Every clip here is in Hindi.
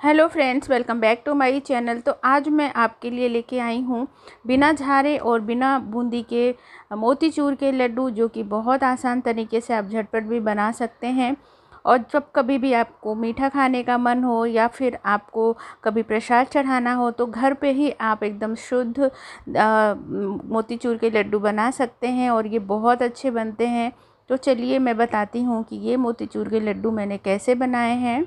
Hello friends, welcome back to my channel. तो आज मैं आपके लिए लेके आई हूँ बिना झारे और बिना बूंदी के मोतीचूर के लड्डू, जो कि बहुत आसान तरीके से आप झटपट भी बना सकते हैं। और जब कभी भी आपको मीठा खाने का मन हो या फिर आपको कभी प्रसाद चढ़ाना हो तो घर पे ही आप एकदम शुद्ध मोतीचूर के लड्डू बना सकते हैं और ये बहुत अच्छे बनते हैं। तो चलिए मैं बताती हूँ कि ये मोतीचूर के लड्डू मैंने कैसे बनाए हैं।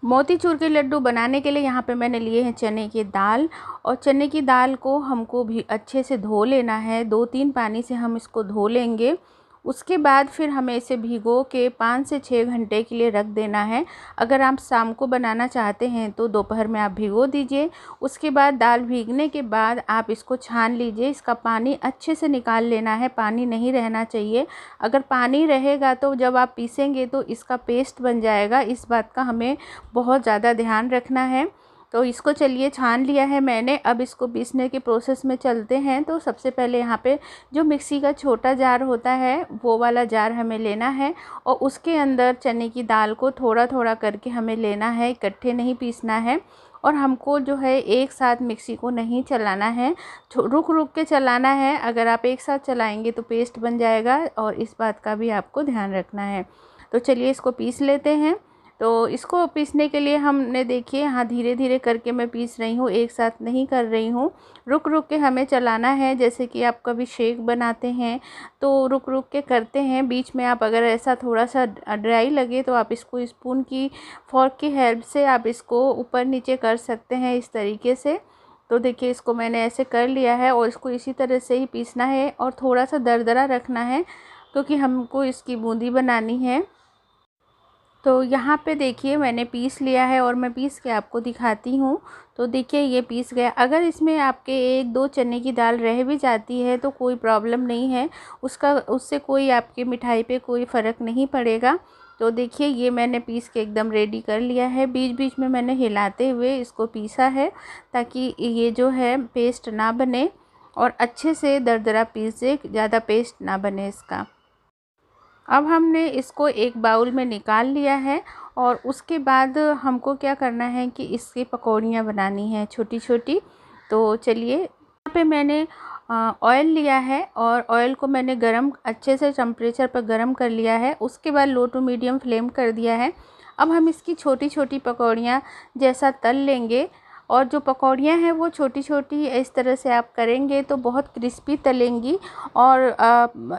मोतीचूर के लड्डू बनाने के लिए यहाँ पे मैंने लिए हैं चने की दाल। और चने की दाल को हमको भी अच्छे से धो लेना है, 2-3 पानी से हम इसको धो लेंगे। उसके बाद फिर हमें इसे भिगो के 5 से 6 घंटे के लिए रख देना है। अगर आप शाम को बनाना चाहते हैं तो दोपहर में आप भिगो दीजिए। उसके बाद दाल भीगने के बाद आप इसको छान लीजिए, इसका पानी अच्छे से निकाल लेना है, पानी नहीं रहना चाहिए। अगर पानी रहेगा तो जब आप पीसेंगे तो इसका पेस्ट बन जाएगा, इस बात का हमें बहुत ज़्यादा ध्यान रखना है। तो इसको चलिए छान लिया है मैंने, अब इसको पीसने के प्रोसेस में चलते हैं। तो सबसे पहले यहाँ पे जो मिक्सी का छोटा जार होता है वो वाला जार हमें लेना है और उसके अंदर चने की दाल को थोड़ा थोड़ा करके हमें लेना है, इकट्ठे नहीं पीसना है। और हमको जो है एक साथ मिक्सी को नहीं चलाना है, रुक रुक के चलाना है। अगर आप एक साथ चलाएंगे तो पेस्ट बन जाएगा और इस बात का भी आपको ध्यान रखना है। तो चलिए इसको पीस लेते हैं। तो इसको पीसने के लिए हमने देखिए यहाँ धीरे धीरे करके मैं पीस रही हूँ, एक साथ नहीं कर रही हूँ। रुक रुक के हमें चलाना है, जैसे कि आप कभी शेक बनाते हैं तो रुक रुक के करते हैं। बीच में आप अगर ऐसा थोड़ा सा ड्राई लगे तो आप इसको स्पून की फॉर्क की हेल्प से आप इसको ऊपर नीचे कर सकते हैं इस तरीके से। तो देखिए इसको मैंने ऐसे कर लिया है और इसको इसी तरह से ही पीसना है और थोड़ा सा दरदरा रखना है क्योंकि हमको इसकी बूंदी बनानी है। तो यहाँ पे देखिए मैंने पीस लिया है और मैं पीस के आपको दिखाती हूँ। तो देखिए ये पीस गया। अगर इसमें आपके 1-2 चने की दाल रह भी जाती है तो कोई प्रॉब्लम नहीं है, उससे कोई आपकी मिठाई पे कोई फ़र्क नहीं पड़ेगा। तो देखिए ये मैंने पीस के एकदम रेडी कर लिया है। बीच बीच में मैंने हिलाते हुए इसको पीसा है ताकि ये जो है पेस्ट ना बने और अच्छे से दरदरा पीसे, ज़्यादा पेस्ट ना बने इसका। अब हमने इसको एक बाउल में निकाल लिया है और उसके बाद हमको क्या करना है कि इसकी पकौड़ियाँ बनानी है छोटी छोटी। तो चलिए यहाँ पे मैंने ऑयल लिया है और ऑयल को मैंने गरम अच्छे से टेम्परेचर पर गरम कर लिया है। उसके बाद लो टू मीडियम फ्लेम कर दिया है। अब हम इसकी छोटी छोटी पकौड़ियाँ जैसा तल लेंगे और जो पकौड़ियाँ हैं वो छोटी छोटी इस तरह से आप करेंगे तो बहुत क्रिस्पी तलेंगी और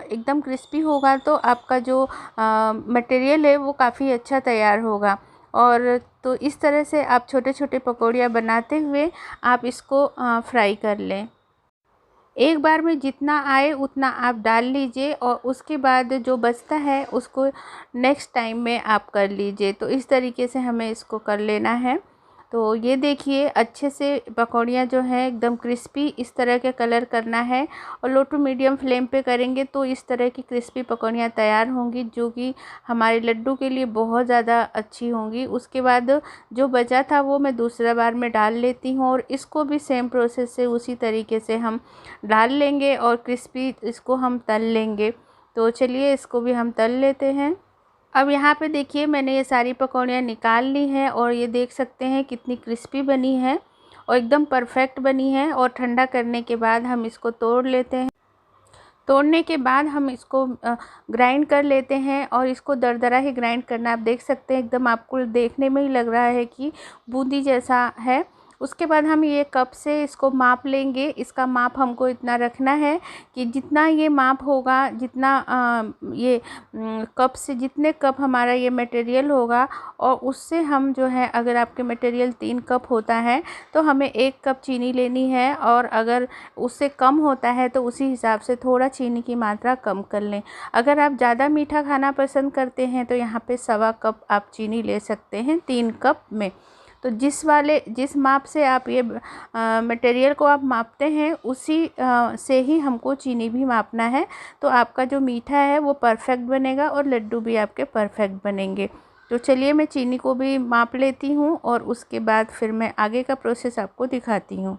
एकदम क्रिस्पी होगा तो आपका जो मटेरियल है वो काफ़ी अच्छा तैयार होगा। और तो इस तरह से आप छोटे छोटे पकौड़ियाँ बनाते हुए आप इसको फ्राई कर लें। एक बार में जितना आए उतना आप डाल लीजिए और उसके बाद जो बचता है उसको नेक्स्ट टाइम में आप कर लीजिए। तो इस तरीके से हमें इसको कर लेना है। तो ये देखिए अच्छे से पकौड़ियाँ जो हैं एकदम क्रिस्पी इस तरह के कलर करना है और लो टू मीडियम फ्लेम पे करेंगे तो इस तरह की क्रिस्पी पकौड़ियाँ तैयार होंगी, जो कि हमारे लड्डू के लिए बहुत ज़्यादा अच्छी होंगी। उसके बाद जो बचा था वो मैं दूसरा बार में डाल लेती हूँ और इसको भी सेम प्रोसेस से उसी तरीके से हम डाल लेंगे और क्रिस्पी इसको हम तल लेंगे। तो चलिए इसको भी हम तल लेते हैं। अब यहाँ पे देखिए मैंने ये सारी पकौड़ियाँ निकाल ली हैं और ये देख सकते हैं कितनी क्रिस्पी बनी है और एकदम परफेक्ट बनी है। और ठंडा करने के बाद हम इसको तोड़ लेते हैं। तोड़ने के बाद हम इसको ग्राइंड कर लेते हैं और इसको दरदरा ही ग्राइंड करना। आप देख सकते हैं एकदम आपको देखने में ही लग रहा है कि बूंदी जैसा है। उसके बाद हम ये कप से इसको माप लेंगे। इसका माप हमको इतना रखना है कि जितना ये माप होगा, जितना ये कप से जितने कप हमारा ये मटेरियल होगा और उससे हम जो है, अगर आपके मटेरियल 3 कप होता है तो हमें 1 कप चीनी लेनी है और अगर उससे कम होता है तो उसी हिसाब से थोड़ा चीनी की मात्रा कम कर लें। अगर आप ज़्यादा मीठा खाना पसंद करते हैं तो यहाँ पे 1.25 कप आप चीनी ले सकते हैं 3 कप में। तो जिस माप से आप ये मटेरियल को आप मापते हैं उसी से ही हमको चीनी भी मापना है। तो आपका जो मीठा है वो परफेक्ट बनेगा और लड्डू भी आपके परफेक्ट बनेंगे। तो चलिए मैं चीनी को भी माप लेती हूँ और उसके बाद फिर मैं आगे का प्रोसेस आपको दिखाती हूँ।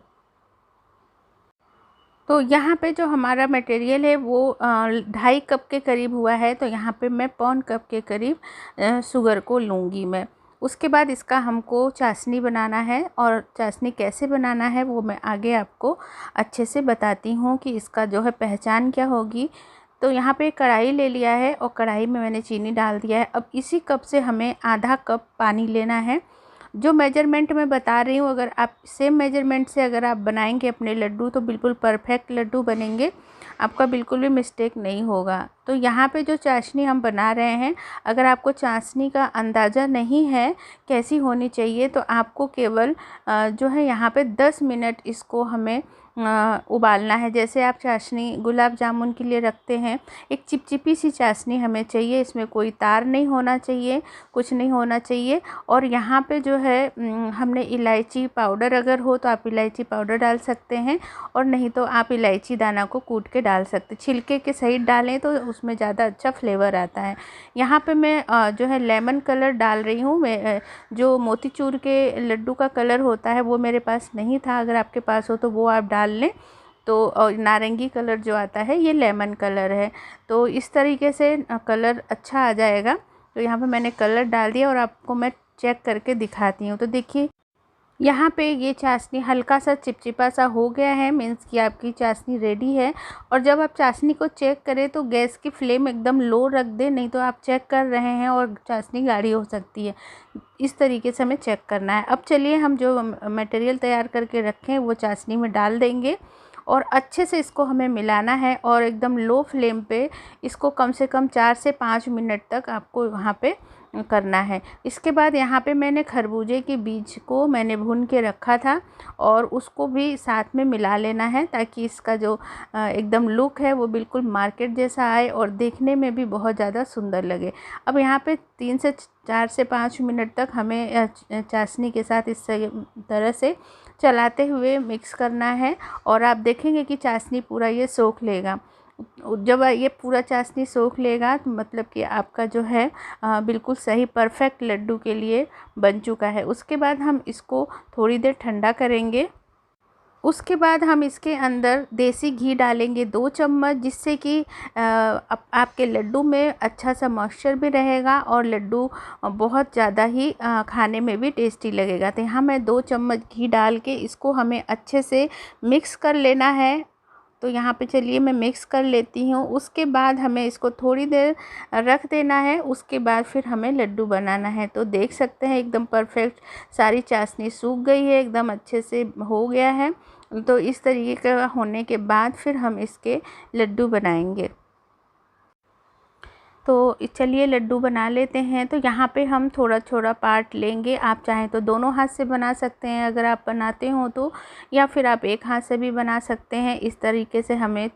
तो यहाँ पे जो हमारा मटेरियल है वो 2.5 कप के करीब हुआ है। तो यहाँ पे मैं 1.25 कप के करीब शुगर को लूँगी मैं। उसके बाद इसका हमको चाशनी बनाना है, और चाशनी कैसे बनाना है वो मैं आगे आपको अच्छे से बताती हूँ कि इसका जो है पहचान क्या होगी। तो यहाँ पे कढ़ाई ले लिया है और कढ़ाई में मैंने चीनी डाल दिया है। अब इसी कप से हमें आधा कप पानी लेना है। जो मेजरमेंट मैं बता रही हूँ, अगर आप सेम मेजरमेंट से अगर आप बनाएंगे अपने लड्डू तो बिल्कुल परफेक्ट लड्डू बनेंगे, आपका बिल्कुल भी मिस्टेक नहीं होगा। तो यहाँ पे जो चाशनी हम बना रहे हैं, अगर आपको चाशनी का अंदाज़ा नहीं है कैसी होनी चाहिए, तो आपको केवल जो है यहाँ पे 10 मिनट इसको हमें उबालना है। जैसे आप चाशनी गुलाब जामुन के लिए रखते हैं, एक चिपचिपी सी चाशनी हमें चाहिए, इसमें कोई तार नहीं होना चाहिए, कुछ नहीं होना चाहिए। और यहाँ पे जो है हमने इलायची पाउडर, अगर हो तो आप इलायची पाउडर डाल सकते हैं, और नहीं तो आप इलायची दाना को कूट के डाल सकते। छिलके के सहित डालें तो उसमें ज़्यादा अच्छा फ्लेवर आता है। यहाँ पे मैं जो है लेमन कलर डाल रही हूँ। मैं जो मोतीचूर के लड्डू का कलर होता है वो मेरे पास नहीं था, अगर आपके पास हो तो वो आप डाल लें। तो और नारंगी कलर जो आता है ये लेमन कलर है। तो इस तरीके से कलर अच्छा आ जाएगा। तो यहाँ पे मैंने कलर डाल दिया और आपको मैं चेक करके दिखाती हूँ। तो देखिए यहाँ पे ये चाशनी हल्का सा चिपचिपा सा हो गया है, मीन्स कि आपकी चाशनी रेडी है। और जब आप चाशनी को चेक करें तो गैस की फ्लेम एकदम लो रख दें, नहीं तो आप चेक कर रहे हैं और चाशनी गाढ़ी हो सकती है। इस तरीके से हमें चेक करना है। अब चलिए हम जो मटेरियल तैयार करके रखें वो चाशनी में डाल देंगे, और अच्छे से इसको हमें मिलाना है, और एकदम लो फ्लेम पे इसको कम से कम 4 से 5 मिनट तक आपको वहाँ पे करना है। इसके बाद यहाँ पे मैंने खरबूजे के बीज को मैंने भून के रखा था, और उसको भी साथ में मिला लेना है, ताकि इसका जो एकदम लुक है वो बिल्कुल मार्केट जैसा आए और देखने में भी बहुत ज़्यादा सुंदर लगे। अब यहाँ पे 3 से 4 से 5 मिनट तक हमें चाशनी के साथ इस तरह से चलाते हुए मिक्स करना है, और आप देखेंगे कि चाशनी पूरा ये सोख लेगा। जब ये पूरा चाशनी सोख लेगा तो मतलब कि आपका जो है बिल्कुल सही परफेक्ट लड्डू के लिए बन चुका है। उसके बाद हम इसको थोड़ी देर ठंडा करेंगे। उसके बाद हम इसके अंदर देसी घी डालेंगे 2 चम्मच, जिससे कि आपके लड्डू में अच्छा सा मॉइस्चर भी रहेगा और लड्डू बहुत ज़्यादा ही खाने में भी टेस्टी लगेगा। तो यहाँ मैं 2 चम्मच घी डाल के इसको हमें अच्छे से मिक्स कर लेना है। तो यहाँ पे चलिए मैं मिक्स कर लेती हूँ। उसके बाद हमें इसको थोड़ी देर रख देना है। उसके बाद फिर हमें लड्डू बनाना है। तो देख सकते हैं एकदम परफेक्ट सारी चाशनी सूख गई है, एकदम अच्छे से हो गया है। तो इस तरीके का होने के बाद फिर हम इसके लड्डू बनाएंगे। तो चलिए लड्डू बना लेते हैं। तो यहाँ पे हम थोड़ा थोड़ा पार्ट लेंगे। आप चाहें तो दोनों हाथ से बना सकते हैं अगर आप बनाते हो तो, या फिर आप एक हाथ से भी बना सकते हैं। इस तरीके से हमें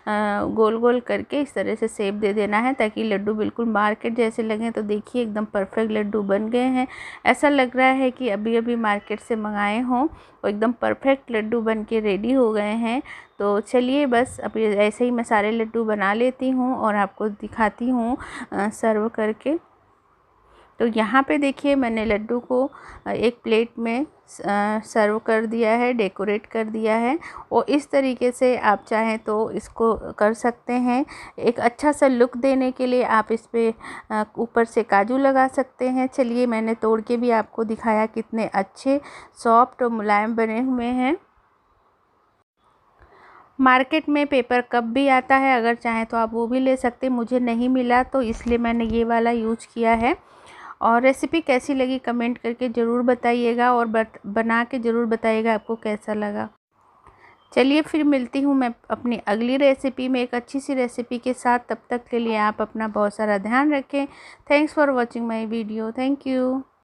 गोल गोल करके इस तरह से शेप दे देना है, ताकि लड्डू बिल्कुल मार्केट जैसे लगें। तो देखिए एकदम परफेक्ट लड्डू बन गए हैं। ऐसा लग रहा है कि अभी अभी मार्केट से मंगाए हों, और एकदम परफेक्ट लड्डू बन के रेडी हो गए हैं। तो चलिए बस अभी ऐसे ही मैं सारे लड्डू बना लेती हूँ और आपको दिखाती हूँ सर्व करके। तो यहाँ पे देखिए मैंने लड्डू को एक प्लेट में सर्व कर दिया है, डेकोरेट कर दिया है। और इस तरीके से आप चाहें तो इसको कर सकते हैं। एक अच्छा सा लुक देने के लिए आप इस पे ऊपर से काजू लगा सकते हैं। चलिए मैंने तोड़ के भी आपको दिखाया कितने अच्छे सॉफ्ट और मुलायम बने हुए हैं। मार्केट में पेपर कप भी आता है, अगर चाहें तो आप वो भी ले सकते हैं। मुझे नहीं मिला तो इसलिए मैंने ये वाला यूज किया है। और रेसिपी कैसी लगी कमेंट करके ज़रूर बताइएगा, और बना के ज़रूर बताइएगा आपको कैसा लगा। चलिए फिर मिलती हूँ मैं अपनी अगली रेसिपी में एक अच्छी सी रेसिपी के साथ। तब तक के लिए आप अपना बहुत सारा ध्यान रखें। Thanks for watching my video. Thank you.